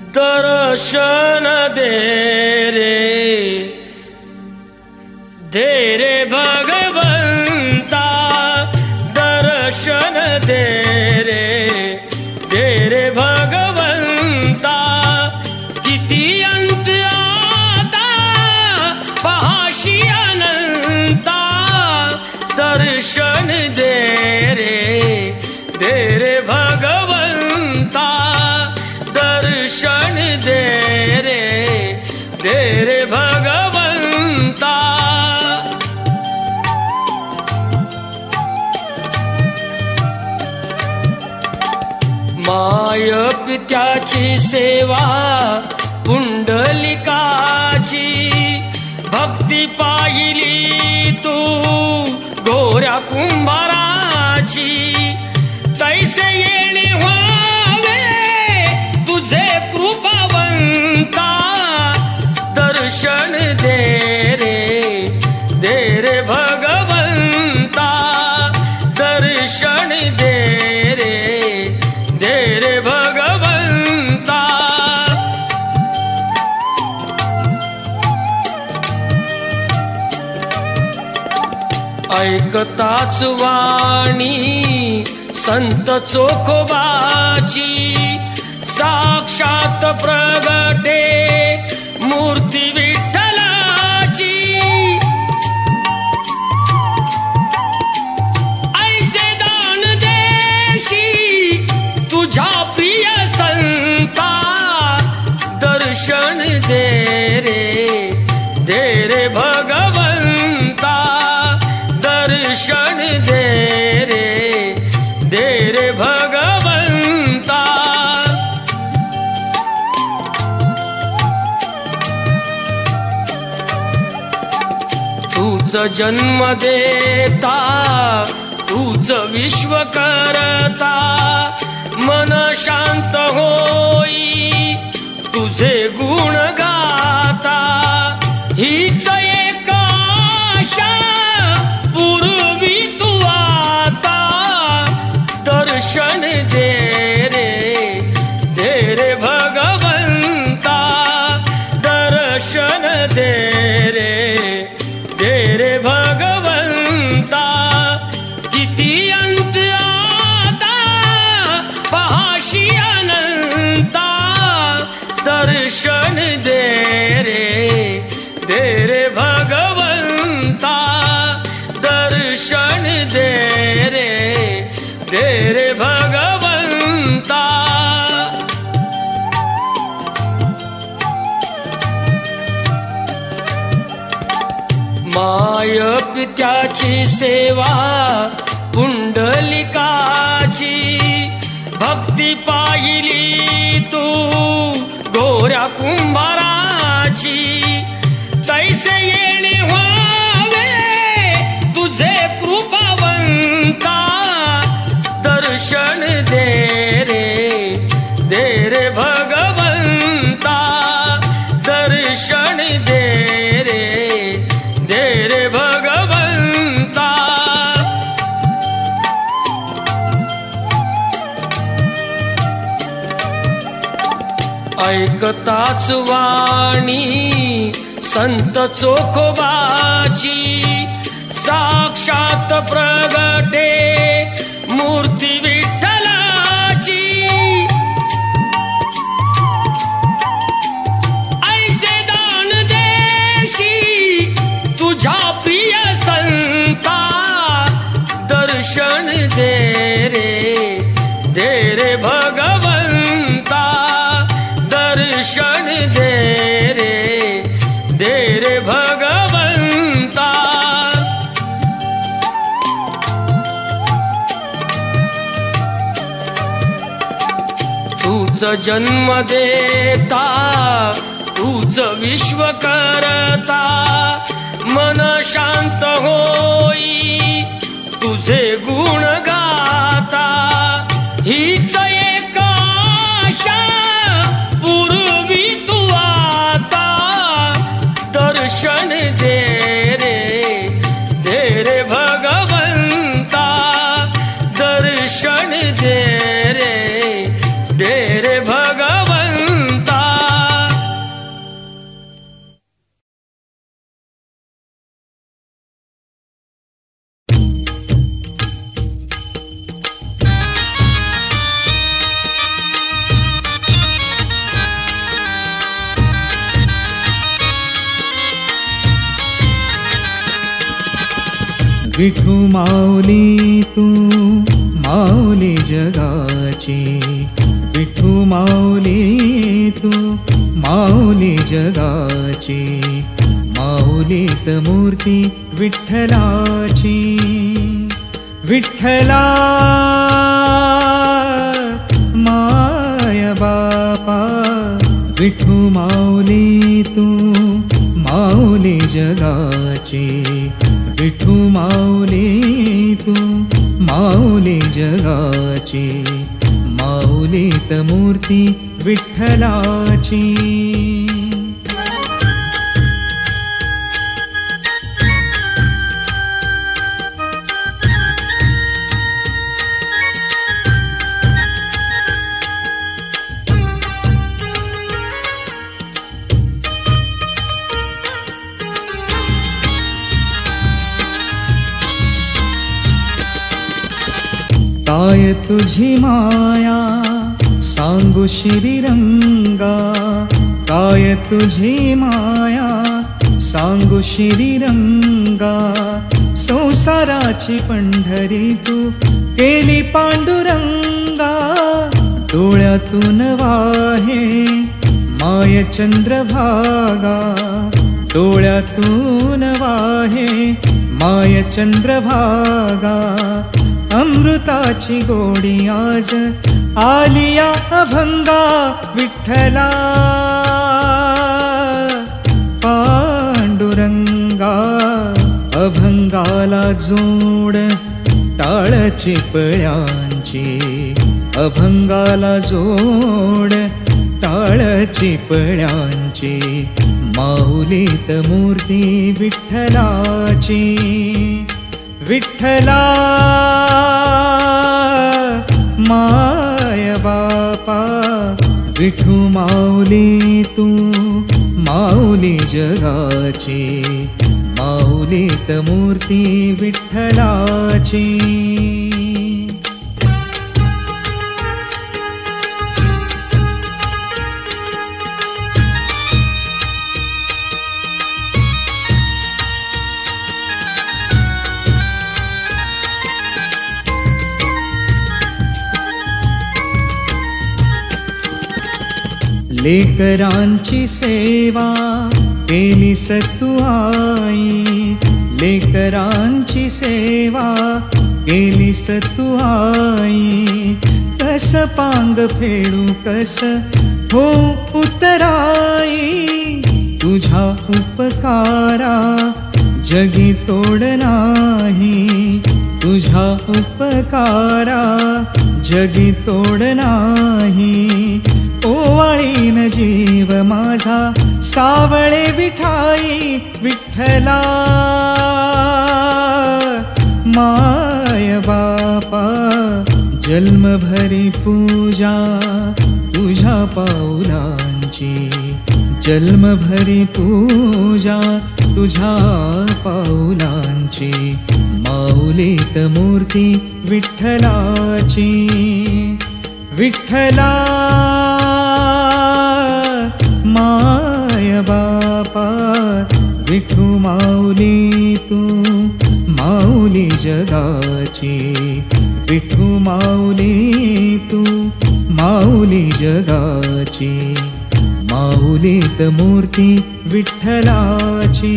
दर्शन दे रे भगवंता, दर्शन दे रे भगवंता। किती अंत आता पहाशी अनंता, दर्शन दे रे भगवंता, दर्शन दे रे भगवंता। माय पित्याची सेवा पुंडलिकाची, भक्ती पाहिली तू गोऱ्या कुंभाराची। तैसे येणे व्हावे तुझे कृपावंता, दर्शन दे रे भगवंता, दर्शन दे रे भगवंता। ऐकताच वाणी संत चोखोबाची, साक्षात प्रगटे मूर्ती विठ्ठलाची। ऐसे दान देशी तुझ्या प्रिय संता, दर्शन दे रे भगवंता, दर्शन दे रे भगवंता। तूच जन्म देता, तूच विश्व करता, मन शांत होई तुझे गुण गाता। हीच एक आशा पूर्वी तू आता, दर्शन दे रे भगवंता, दर्शन दे रे भगवंता। किती अंत आता पहाशी अनंता, दर्शन दे रे भगवंता, दर्शन दे रे भगवंता। माय पित्याची सेवा पुंडलिकाची, भक्ती पाहिली तू गोऱ्या कुंभाराची। तैसे येणे व्हावे तुझे कृपावंता, दर्शन दे रे भगवंता, दर्शन दे रे भगवंता। ऐकताच वाणी संत चोखोबाची, साक्षात प्रगटे मूर्ती विठ्ठलाची। ऐसे दान देशी तुझ्या प्रिय संता, दर्शन दे रे भगवंता, दर्शन दे रे भगवंता। तूच जन्म देता, तूच विश्व करता, मन शांत होई तुझे गुण गाता। हीच एक आशा पूर्वी तू आता, दर्शन दे रे भगवंता, दर्शन दे रे भगवंता। विठू माऊली तू माऊली जगाची, विठू माऊली तू माऊली जगाची, माऊलीत मूर्ती विठ्ठलाची. विठ्ठला माय बापा, विठू माऊली तू माऊली जगाची, विठू माऊली तू माऊली जगाची, माऊलीत मूर्ती विठ्ठलाची. काय तुझी माया सांगू श्रीरंगा, काय तुझी माया सांगू श्रीरंगा, संसाराची पंढरी तू केली पांडुरंगा. डोळ्यातून वाहे माय चंद्रभागा, डोळ्यातून वाहे माय चंद्रभागा, अमृताची गोडी आज आलिया अभंगा. विठ्ठला पांडुरंगा, अभंगाला जोड टाळ चिपळ्यांची, अभंगाला जोड टाळ चिपळ्यांची, माऊलीत मूर्ती विठ्ठलाची. विठ्ठला माय बापा, विठू माऊली तू माऊली जगाची, माऊलीत मूर्ती विठ्ठलाची. लेकरांची सेवा केली सतू आई, लेकरांची सेवा केली सतू आई, कस पांग फेडू कस हो उतराई, तुझ्या उपकारा जगी तोड नाही, तुझ्या उपकारा जगी तोड नाही. ओवाळीन जीव माझा सावळे विठाई. विठ्ठला माय बापा, जन्मभरी पूजा तुझ्या पाऊलांची, जन्मभरी पूजा तुझ्या पाऊलांची, माऊलीत मूर्ती विठ्ठलाची. विठ्ठला माय बापा, विठू माऊली तू माऊली जगाची, विठू माऊली तू माऊली जगाची, माऊलीत मूर्ती विठ्ठलाची.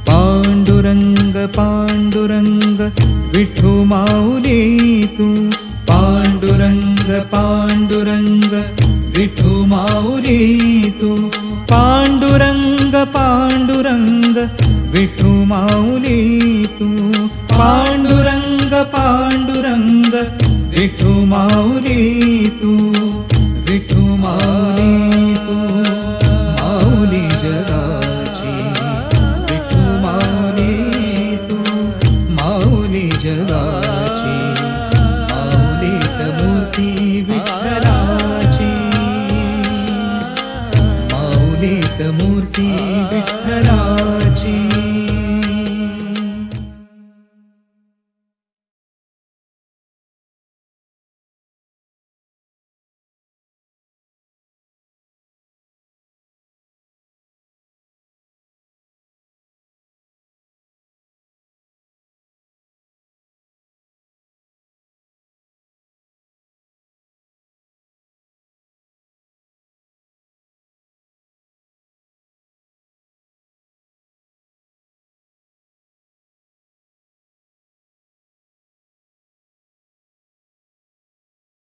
पांडुरंग पांडुरंग विठू माऊली तू, पांडुरंग पांडुरंग विठू माऊली तू, पांडुरंग पांडुरंग विठू माऊली तू, पांडुरंग पांडुरंग विठू माऊली तू. विठू माऊली तू माऊली जगाची, विठू माऊली तू माऊली जगाची, माऊलीत मूर्ती विठ्ठलाची, माऊलीत मूर्ती विठ्ठलाची.